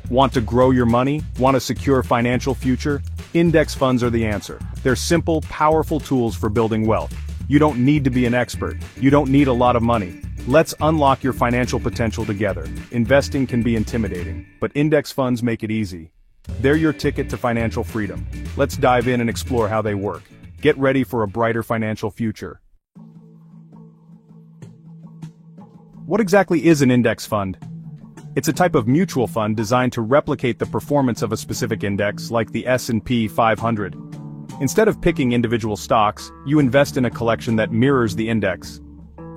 Want to grow your money? Want a secure financial future? Index funds are the answer. They're simple, powerful tools for building wealth. You don't need to be an expert. You don't need a lot of money. Let's unlock your financial potential together. Investing can be intimidating, but index funds make it easy. They're your ticket to financial freedom. Let's dive in and explore how they work. Get ready for a brighter financial future. What exactly is an index fund? It's a type of mutual fund designed to replicate the performance of a specific index, like the S&P 500. Instead of picking individual stocks, you invest in a collection that mirrors the index.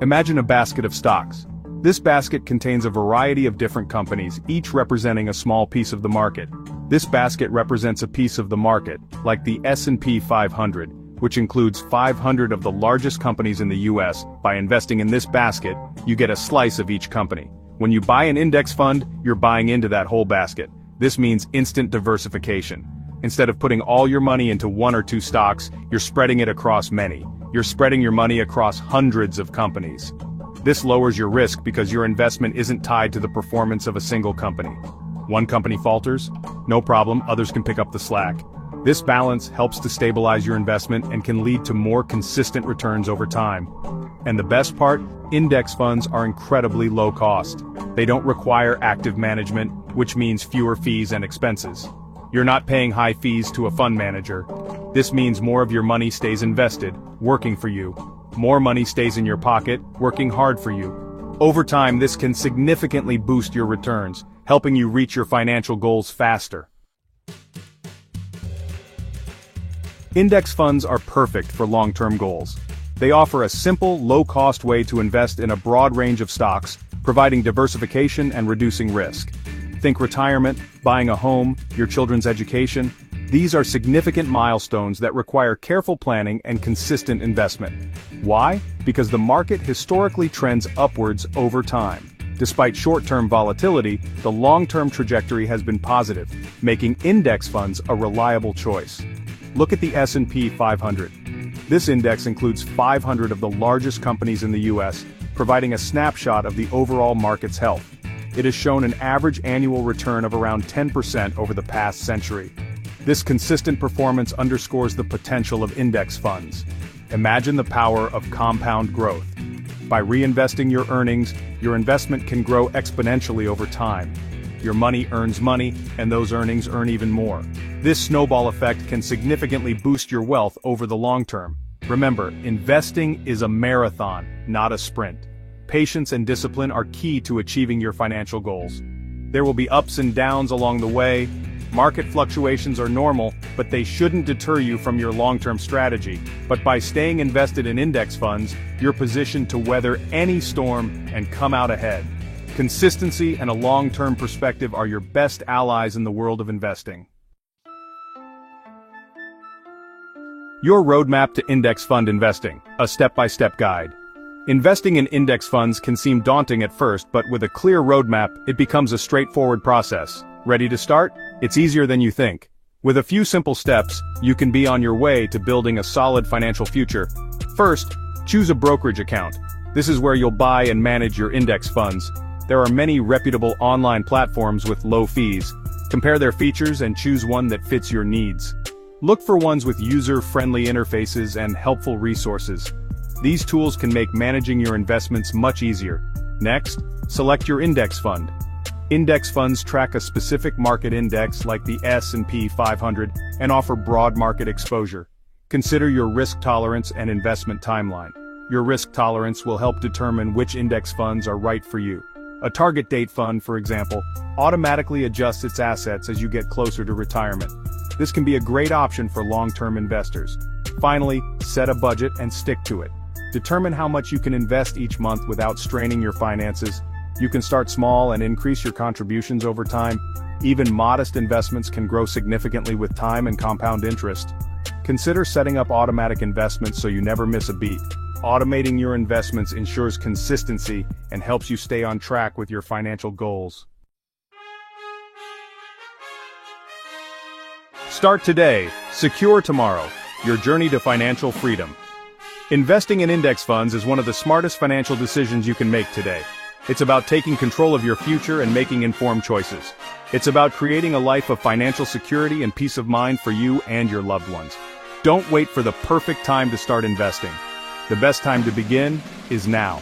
Imagine a basket of stocks. This basket contains a variety of different companies, each representing a small piece of the market. This basket represents a piece of the market, like the S&P 500, which includes 500 of the largest companies in the US. By investing in this basket, you get a slice of each company. When you buy an index fund, you're buying into that whole basket. This means instant diversification. Instead of putting all your money into one or two stocks, you're spreading it across many. You're spreading your money across hundreds of companies. This lowers your risk because your investment isn't tied to the performance of a single company. One company falters? No problem, others can pick up the slack. This balance helps to stabilize your investment and can lead to more consistent returns over time. And the best part? Index funds are incredibly low cost. They don't require active management, which means fewer fees and expenses. You're not paying high fees to a fund manager. This means more of your money stays invested, working for you. More money stays in your pocket, working hard for you. Over time, this can significantly boost your returns, helping you reach your financial goals faster. Index funds are perfect for long-term goals. They offer a simple, low-cost way to invest in a broad range of stocks, providing diversification and reducing risk. Think retirement, buying a home, your children's education. These are significant milestones that require careful planning and consistent investment. Why? Because the market historically trends upwards over time. Despite short-term volatility, the long-term trajectory has been positive, making index funds a reliable choice. Look at the S&P 500. This index includes 500 of the largest companies in the US, providing a snapshot of the overall market's health. It has shown an average annual return of around 10% over the past century. This consistent performance underscores the potential of index funds. Imagine the power of compound growth. By reinvesting your earnings, your investment can grow exponentially over time. Your money earns money, and those earnings earn even more. This snowball effect can significantly boost your wealth over the long term. Remember, investing is a marathon, not a sprint. Patience and discipline are key to achieving your financial goals. There will be ups and downs along the way. Market fluctuations are normal, but they shouldn't deter you from your long-term strategy. But by staying invested in index funds, you're positioned to weather any storm and come out ahead. Consistency and a long-term perspective are your best allies in the world of investing. Your roadmap to index fund investing, a step-by-step guide. Investing in index funds can seem daunting at first, but with a clear roadmap, it becomes a straightforward process. Ready to start? It's easier than you think. With a few simple steps, you can be on your way to building a solid financial future. First, choose a brokerage account. This is where you'll buy and manage your index funds. There are many reputable online platforms with low fees. Compare their features and choose one that fits your needs. Look for ones with user-friendly interfaces and helpful resources. These tools can make managing your investments much easier. Next, select your index fund. Index funds track a specific market index like the S&P 500 and offer broad market exposure. Consider your risk tolerance and investment timeline. Your risk tolerance will help determine which index funds are right for you. A target date fund, for example, automatically adjusts its assets as you get closer to retirement. This can be a great option for long-term investors. Finally, set a budget and stick to it. Determine how much you can invest each month without straining your finances. You can start small and increase your contributions over time. Even modest investments can grow significantly with time and compound interest. Consider setting up automatic investments so you never miss a beat. Automating your investments ensures consistency and helps you stay on track with your financial goals. Start today, secure tomorrow. Your journey to financial freedom. Investing in index funds is one of the smartest financial decisions you can make today. It's about taking control of your future and making informed choices. It's about creating a life of financial security and peace of mind for you and your loved ones. Don't wait for the perfect time to start investing. The best time to begin is now.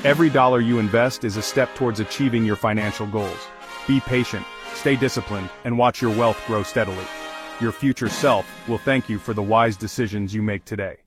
Every dollar you invest is a step towards achieving your financial goals. Be patient, stay disciplined, and watch your wealth grow steadily. Your future self will thank you for the wise decisions you make today.